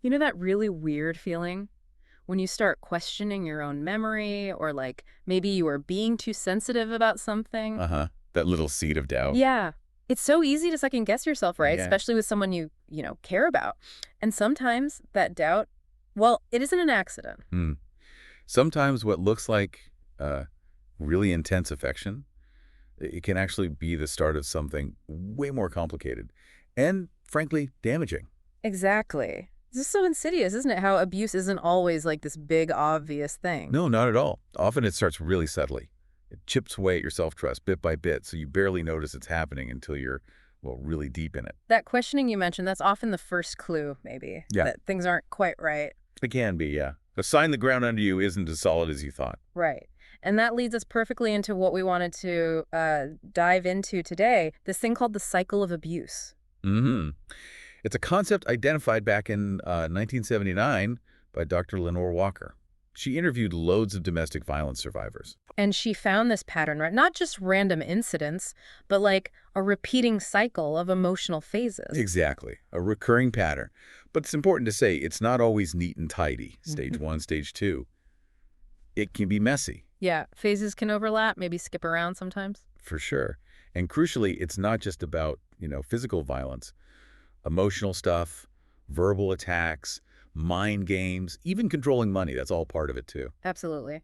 You know that really weird feeling when you start questioning your own memory or like maybe you are being too sensitive about something? Uh-huh. That little seed of doubt. Yeah. It's so easy to second guess yourself, right? Yeah. Especially with someone you care about. And sometimes that doubt, well, it isn't an accident. Hmm. Sometimes what looks like uh, really intense affection, it can actually be the start of something way more complicated and, frankly, damaging. Exactly. This is so insidious, isn't it? How abuse isn't always like this big, obvious thing. No, not at all. Often it starts really subtly. It chips away at your self-trust bit by bit, so you barely notice it's happening until you're, well, really deep in it. That questioning you mentioned, that's often the first clue, maybe, Yeah, that things aren't quite right. it can be, yeah. A sign the ground under you isn't as solid as you thought. Right. And that leads us perfectly into what we wanted to dive into today, this thing called the cycle of abuse. Mm-hmm. It's a concept identified back in 1979 by Dr. Lenore Walker. She interviewed loads of domestic violence survivors. And she found this pattern, right? Not just random incidents, but like a repeating cycle of emotional phases. Exactly, a recurring pattern. But it's important to say it's not always neat and tidy, stage Mhm. one, stage two. It can be messy, Yeah, phases can overlap, maybe skip around sometimes. for sure. And crucially, it's not just about, physical violence. Emotional stuff, verbal attacks, mind games, even controlling money, that's all part of it too. Absolutely.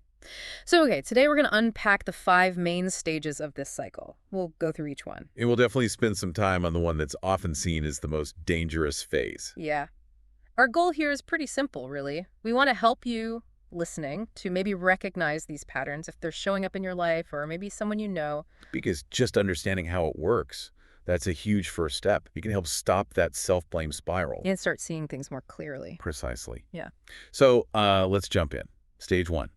So, okay, today we're going to unpack the five main stages of this cycle. We'll go through each one. And we'll definitely spend some time on the one that's often seen as the most dangerous phase. Yeah. Our goal here is pretty simple, really. We want to help you listening to maybe recognize these patterns if they're showing up in your life or maybe someone you know. Because just understanding how it works, that's a huge first step. You can help stop that self-blame spiral. And start seeing things more clearly. Precisely. Yeah. So let's jump in. Stage one,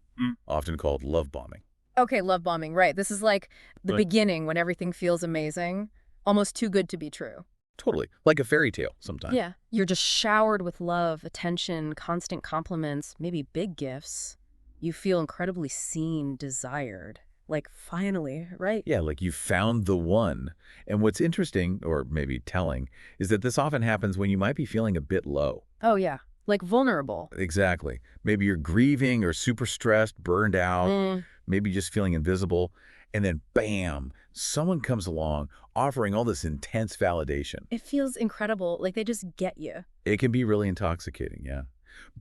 often called love bombing. Okay, love bombing, right. This is like the Right. beginning when everything feels amazing, almost too good to be true. Totally. Like a fairy tale sometimes. Yeah. You're just showered with love, attention, constant compliments, maybe big gifts. You feel incredibly seen, desired. Like, finally, right? Yeah, like you found the one. And what's interesting, or maybe telling, is that this often happens when you might be feeling a bit low. Oh, yeah. Like vulnerable. Exactly. Maybe you're grieving or super stressed, burned out, Mm, maybe just feeling invisible. And then, bam, someone comes along offering all this intense validation. it feels incredible. Like they just get you. It can be really intoxicating, yeah.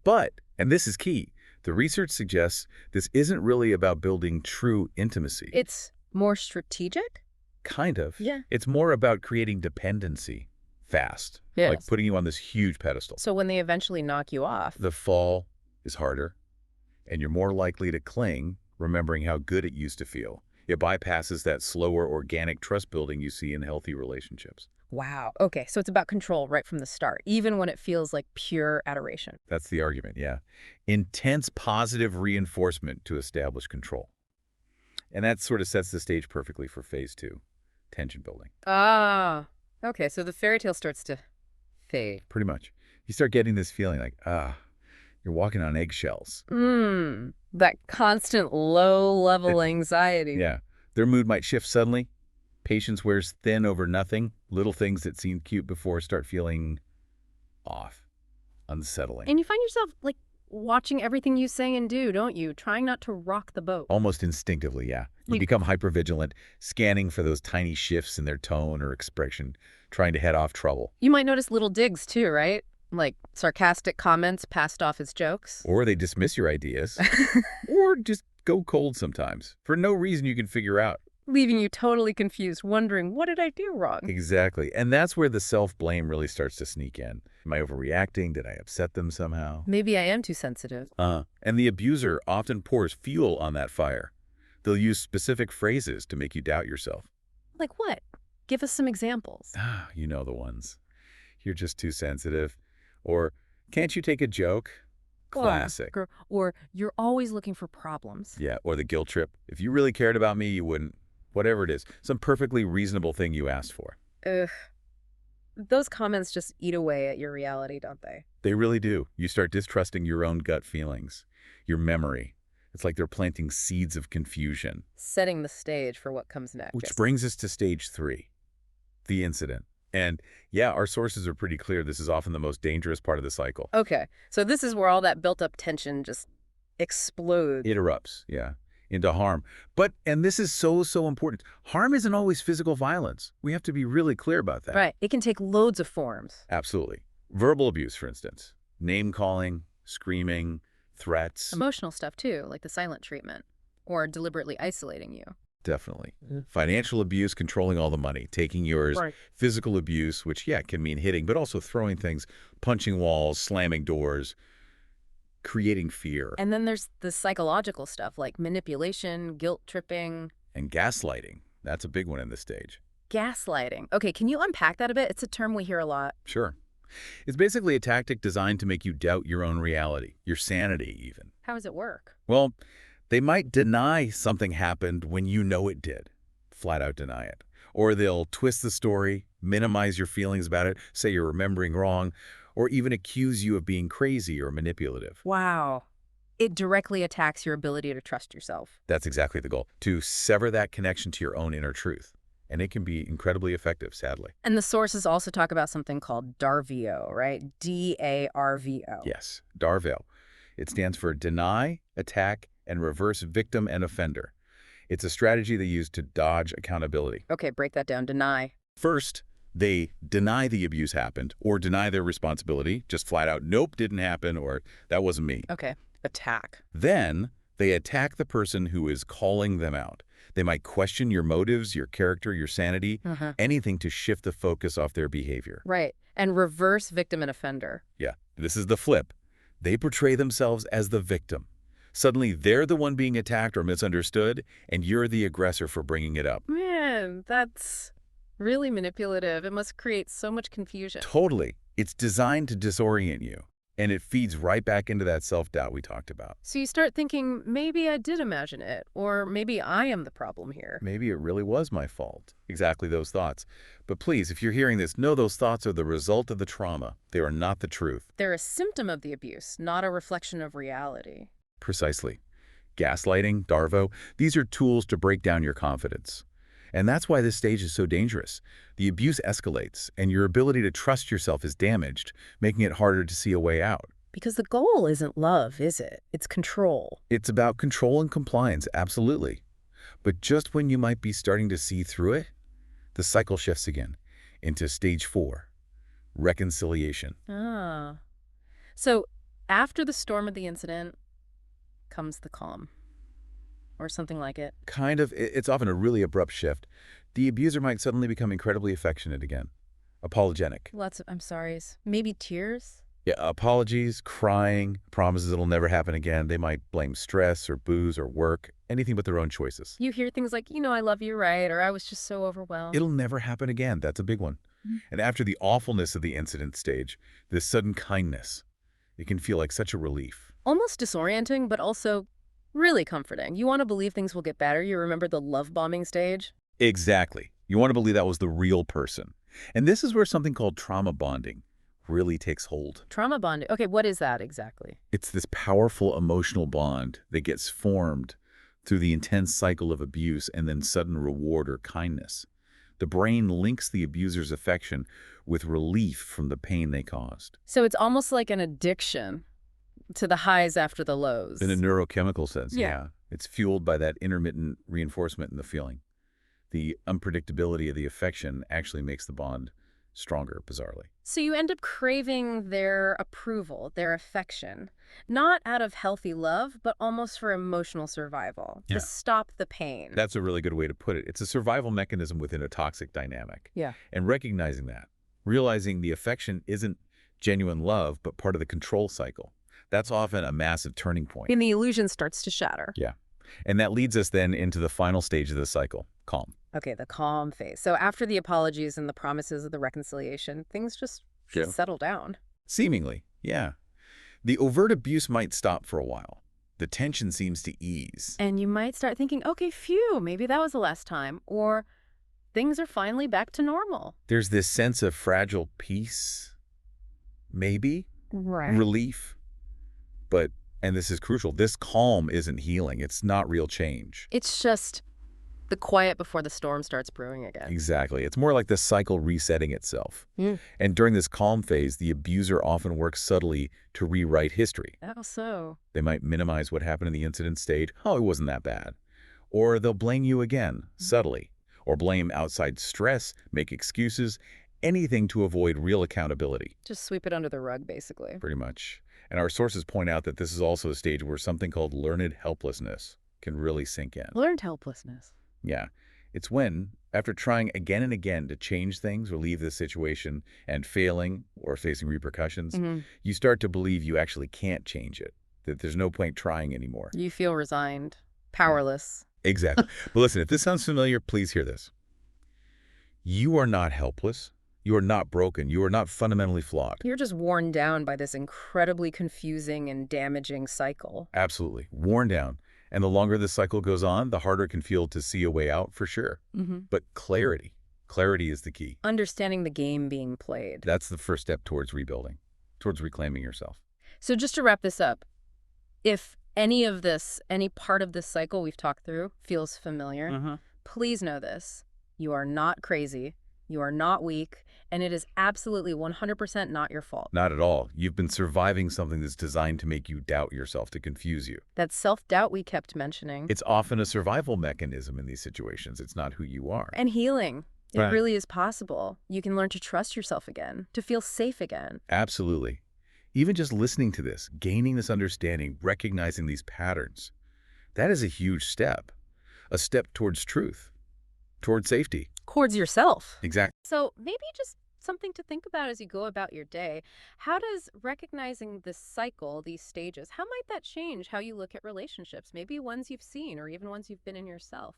But, and this is key, the research suggests this isn't really about building true intimacy. It's more strategic? Kind of. Yeah. It's more about creating dependency fast, like Yes. putting you on this huge pedestal. So when they eventually knock you off, The fall is harder, and you're more likely to cling, remembering how good it used to feel. It bypasses that slower, organic trust building you see in healthy relationships. wow. Okay, so it's about control right from the start, even when it feels like pure adoration. That's the argument, yeah. Intense positive reinforcement to establish control. And that sort of sets the stage perfectly for phase two, tension building. Ah, okay, so the fairy tale starts to fade. Pretty much. You start getting this feeling like, you're walking on eggshells. That constant low-level It- anxiety. yeah. Their mood might shift suddenly. Patience wears thin over nothing. Little things that seemed cute before start feeling off, unsettling. And you find yourself, like, watching everything you say and do, don't you? Trying not to rock the boat. Almost instinctively, yeah. You Like, become hypervigilant, scanning for those tiny shifts in their tone or expression, trying to head off trouble. you might notice little digs, too, right? Like sarcastic comments passed off as jokes. Or they dismiss your ideas, or just go cold sometimes, for no reason you can figure out. Leaving you totally confused, wondering, what did I do wrong? Exactly. And that's where the self-blame really starts to sneak in. Am I overreacting? Did I upset them somehow? Maybe I am too sensitive. And the abuser often pours fuel on that fire. They'll use specific phrases to make you doubt yourself. Like what? Give us some examples. You know the ones. You're just too sensitive. Or, can't you take a joke? Classic. Or you're always looking for problems. Yeah, or the guilt trip. If you really cared about me, you wouldn't. Whatever it is. Some perfectly reasonable thing you asked for. Ugh. Those comments just eat away at your reality, don't they? They really do. You start distrusting your own gut feelings, your memory. It's like they're planting seeds of confusion. Setting the stage for what comes next. Which brings us to stage three, the incident. And yeah, our sources are pretty clear. This is often the most dangerous part of the cycle. Okay, so this is where all that built-up tension just explodes. It erupts, yeah, into harm. But, and this is so important, harm isn't always physical violence. We have to be really clear about that. Right. It can take loads of forms. Absolutely. Verbal abuse, for instance. Name-calling, screaming, threats. Emotional stuff, too, like the silent treatment or deliberately isolating you. Definitely. Financial abuse, controlling all the money, taking yours. Right. Physical abuse, which, yeah, can mean hitting, but also throwing things, punching walls, slamming doors, creating fear. And then there's the psychological stuff like manipulation, guilt tripping, And gaslighting. That's a big one in this stage. gaslighting. Okay, can you unpack that a bit? It's a term we hear a lot. Sure. It's basically a tactic designed to make you doubt your own reality, your sanity even. How does it work? Well, they might deny something happened when you know it did. Flat out deny it. Or they'll twist the story, minimize your feelings about it, say you're remembering wrong, or even accuse you of being crazy or manipulative. Wow. It directly attacks your ability to trust yourself. That's exactly the goal, to sever that connection to your own inner truth. And it can be incredibly effective, sadly. And the sources also talk about something called DARVO, right? D-A-R-V-O. Yes, DARVO. It stands for Deny, Attack, and Reverse Victim and Offender. It's a strategy they use to dodge accountability. Okay, break that down. Deny. First, they deny the abuse happened or deny their responsibility, just flat out, nope, didn't happen, or that wasn't me. Okay. Attack. Then they attack the person who is calling them out. They might question your motives, your character, your sanity, anything to shift the focus off their behavior. Right. And reverse victim and offender. Yeah, this is the flip. They portray themselves as the victim. Suddenly, they're the one being attacked or misunderstood, and you're the aggressor for bringing it up. Man, that's really manipulative. It must create so much confusion. Totally. It's designed to disorient you, and it feeds right back into that self-doubt we talked about. So you start thinking, maybe I did imagine it, or maybe I am the problem here. Maybe it really was my fault. Exactly those thoughts. But please, if you're hearing this, know those thoughts are the result of the trauma. They are not the truth. They're a symptom of the abuse, not a reflection of reality. Precisely. Gaslighting, DARVO, these are tools to break down your confidence. And that's why this stage is so dangerous. The abuse escalates, and your ability to trust yourself is damaged, making it harder to see a way out. Because the goal isn't love, is it? It's control. It's about control and compliance, absolutely. But just when you might be starting to see through it, the cycle shifts again into stage 4, reconciliation. Ah. So after the storm of the incident comes the calm. Or something like it. Kind of, it's often a really abrupt shift. The abuser might suddenly become incredibly affectionate again. Apologetic. Lots of I'm sorries. Maybe tears? Yeah, apologies, crying, promises it'll never happen again. They might blame stress or booze or work, anything but their own choices. You hear things like, I love you, right? Or I was just so overwhelmed. It'll never happen again. That's a big one. And after the awfulness of the incident stage, this sudden kindness, it can feel like such a relief. Almost disorienting, but also really comforting. You want to believe things will get better. You remember the love bombing stage? Exactly. You want to believe that was the real person. And this is where something called trauma bonding really takes hold. Trauma bonding. Okay, what is that exactly? It's this powerful emotional bond that gets formed through the intense cycle of abuse and then sudden reward or kindness. The brain links the abuser's affection with relief from the pain they caused. So it's almost like an addiction to the highs after the lows. In a neurochemical sense, Yeah. yeah. It's fueled by that intermittent reinforcement in the feeling. The unpredictability of the affection actually makes the bond stronger, bizarrely. So you end up craving their approval, their affection, not out of healthy love, but almost for emotional survival, Yeah. to stop the pain. That's a really good way to put it. It's a survival mechanism within a toxic dynamic. Yeah. And recognizing that, realizing the affection isn't genuine love, but part of the control cycle. That's often a massive turning point. And the illusion starts to shatter. Yeah. And that leads us then into the final stage of the cycle, calm. Okay, the calm phase. So after the apologies and the promises of the reconciliation, things just settle down. Seemingly, yeah. The overt abuse might stop for a while. The tension seems to ease. And you might start thinking, okay, phew, maybe that was the last time. Or things are finally back to normal. There's this sense of fragile peace, maybe, Right. relief. But, and this is crucial, this calm isn't healing. It's not real change. It's just The quiet before the storm starts brewing again. Exactly. It's more like the cycle resetting itself. Mm. And during this calm phase, the abuser often works subtly to rewrite history. How so? They might minimize what happened in the incident state. Oh, it wasn't that bad. Or they'll blame you again, subtly. Or blame outside stress, make excuses, anything to avoid real accountability, Just sweep it under the rug, basically. pretty much. And our sources point out that this is also a stage where something called learned helplessness can really sink in. Learned helplessness. Yeah. It's when, after trying again and again to change things or leave the situation and failing or facing repercussions, Hmm. you start to believe you actually can't change it, that there's no point trying anymore. You feel resigned, powerless. Exactly. But listen, if this sounds familiar, please hear this. You are not helpless. You are not broken. You are not fundamentally flawed. You're just worn down by this incredibly confusing and damaging cycle. Absolutely. Worn down. And the longer this cycle goes on, the harder it can feel to see a way out for sure. Mm-hmm. But clarity. Clarity is the key. Understanding the game being played. That's the first step towards rebuilding, towards reclaiming yourself. So just to wrap this up, if any of this, any part of this cycle we've talked through feels familiar, please know this. You are not crazy. You are not weak. And it is absolutely 100% not your fault. Not at all. You've been surviving something that's designed to make you doubt yourself, to confuse you. That self-doubt we kept mentioning. It's often a survival mechanism in these situations. It's not who you are. And healing. It Right. really is possible. You can learn to trust yourself again, to feel safe again. Absolutely. Even just listening to this, gaining this understanding, recognizing these patterns, that is a huge step. A step towards truth, towards safety. Towards yourself. Exactly. So maybe just something to think about as you go about your day. How does recognizing this cycle, these stages, how might that change how you look at relationships? Maybe ones you've seen or even ones you've been in yourself.